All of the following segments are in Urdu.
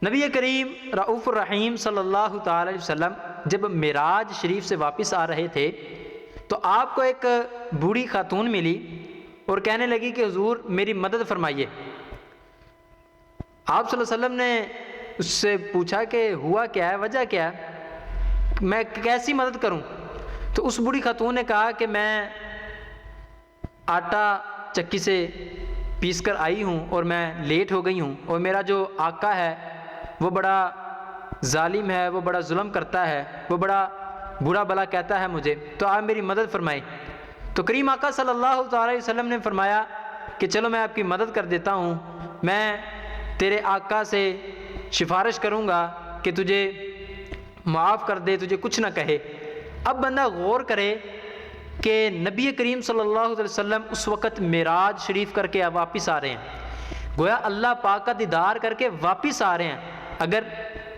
نبی کریم رؤوف الرحیم صلی اللہ تعالی علیہ وسلم جب معراج شریف سے واپس آ رہے تھے تو آپ کو ایک بوڑھی خاتون ملی اور کہنے لگی کہ حضور میری مدد فرمائیے۔ آپ صلی اللہ علیہ وسلم نے اس سے پوچھا کہ ہوا کیا ہے، وجہ کیا ہے، میں کیسی مدد کروں؟ تو اس بوڑھی خاتون نے کہا کہ میں آٹا چکی سے پیس کر آئی ہوں اور میں لیٹ ہو گئی ہوں، اور میرا جو آقا ہے وہ بڑا ظالم ہے، وہ بڑا ظلم کرتا ہے، وہ بڑا برا بلا کہتا ہے مجھے، تو آپ میری مدد فرمائیں۔ تو کریم آقا صلی اللہ تعالی علیہ وسلم نے فرمایا کہ چلو میں آپ کی مدد کر دیتا ہوں، میں تیرے آقا سے سفارش کروں گا کہ تجھے معاف کر دے، تجھے کچھ نہ کہے۔ اب بندہ غور کرے کہ نبی کریم صلی اللہ علیہ وسلم اس وقت معراج شریف کر کے واپس آ رہے ہیں، گویا اللہ پاک کا دیدار کر کے واپس آ رہے ہیں۔ اگر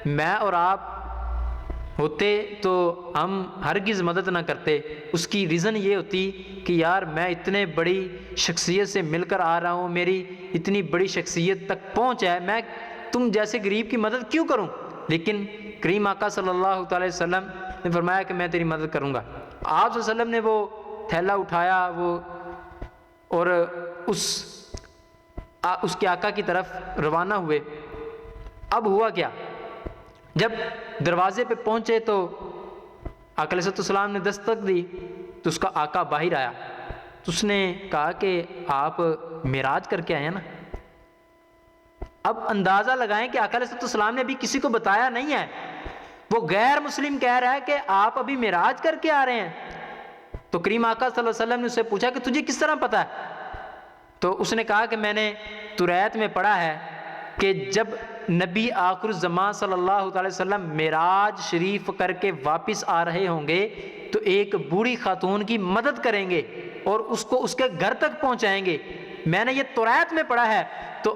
میں اور آپ ہوتے تو ہم ہرگز مدد نہ کرتے۔ اس کی ریزن یہ ہوتی کہ یار میں اتنے بڑی شخصیت سے مل کر آ رہا ہوں، میری اتنی بڑی شخصیت تک پہنچ ہے، میں تم جیسے غریب کی مدد کیوں کروں؟ لیکن کریم آقا صلی اللہ تعالی وسلم نے فرمایا کہ میں تیری مدد کروں گا۔ آپ صلی اللہ علیہ وسلم نے وہ تھیلا اٹھایا اور اس کے آقا کی طرف روانہ ہوئے۔ اب ہوا کیا، جب دروازے پہ پہنچے تو آقا علیہ السلام نے دستک دی تو اس کا آقا باہر آیا، تو اس نے کہا کہ آپ معراج کر کے آئے ہیں نا۔ اب اندازہ لگائیں کہ آقا علیہ السلام نے ابھی کسی کو بتایا نہیں ہے، وہ غیر مسلم کہہ رہا ہے کہ آپ ابھی معراج کر کے آ رہے ہیں۔ تو کریم آقا صلی اللہ علیہ وسلم نے اس سے پوچھا کہ تجھے کس طرح پتا ہے؟ تو اس نے کہا کہ میں نے توریت میں پڑھا ہے کہ جب نبی آخر الزمان صلی اللہ تعالی وسلم معراج شریف کر کے واپس آ رہے ہوں گے تو ایک بوڑھی خاتون کی مدد کریں گے اور اس کو اس کے گھر تک پہنچائیں گے۔ میں نے یہ توریت میں پڑھا ہے، تو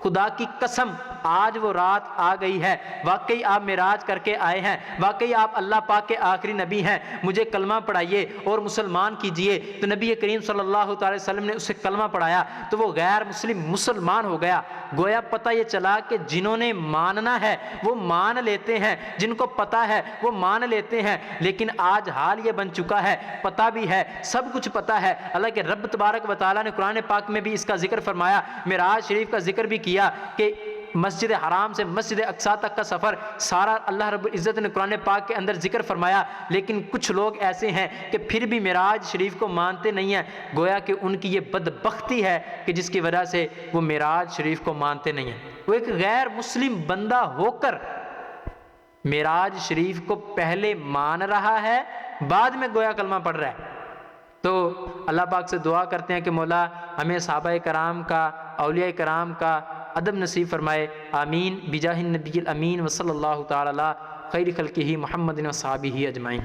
خدا کی قسم آج وہ رات آ گئی ہے، واقعی آپ معراج کر کے آئے ہیں، واقعی آپ اللہ پاک کے آخری نبی ہیں، مجھے کلمہ پڑھائیے اور مسلمان کیجئے۔ تو نبی کریم صلی اللہ تعالی وسلم نے اسے کلمہ پڑھایا تو وہ غیر مسلم مسلمان ہو گیا۔ گویا پتہ یہ چلا کہ جنہوں نے ماننا ہے وہ مان لیتے ہیں، جن کو پتہ ہے وہ مان لیتے ہیں، لیکن آج حال یہ بن چکا ہے، پتہ بھی ہے، سب کچھ پتہ ہے، اللہ کے رب تبارک و تعالیٰ نے قرآن پاک میں بھی اس کا ذکر فرمایا، معراج شریف کا ذکر بھی کیا کہ مسجد حرام سے مسجد اقصیٰ تک کا سفر سارا اللہ رب العزت نے قرآن پاک کے اندر ذکر فرمایا، لیکن کچھ لوگ ایسے ہیں کہ پھر بھی معراج شریف کو مانتے نہیں ہیں۔ گویا کہ ان کی یہ بدبختی ہے کہ جس کی وجہ سے وہ معراج شریف کو مانتے نہیں ہیں۔ وہ ایک غیر مسلم بندہ ہو کر معراج شریف کو پہلے مان رہا ہے، بعد میں گویا کلمہ پڑھ رہا ہے۔ تو اللہ پاک سے دعا کرتے ہیں کہ مولا ہمیں صحابہ کرام کا، اولیاء کرام کا ادب نصیب فرمائے، آمین بجاہ النبی الامین وصلی اللہ تعالی علی خیر خلقہ محمد و صحابہ اجمعین۔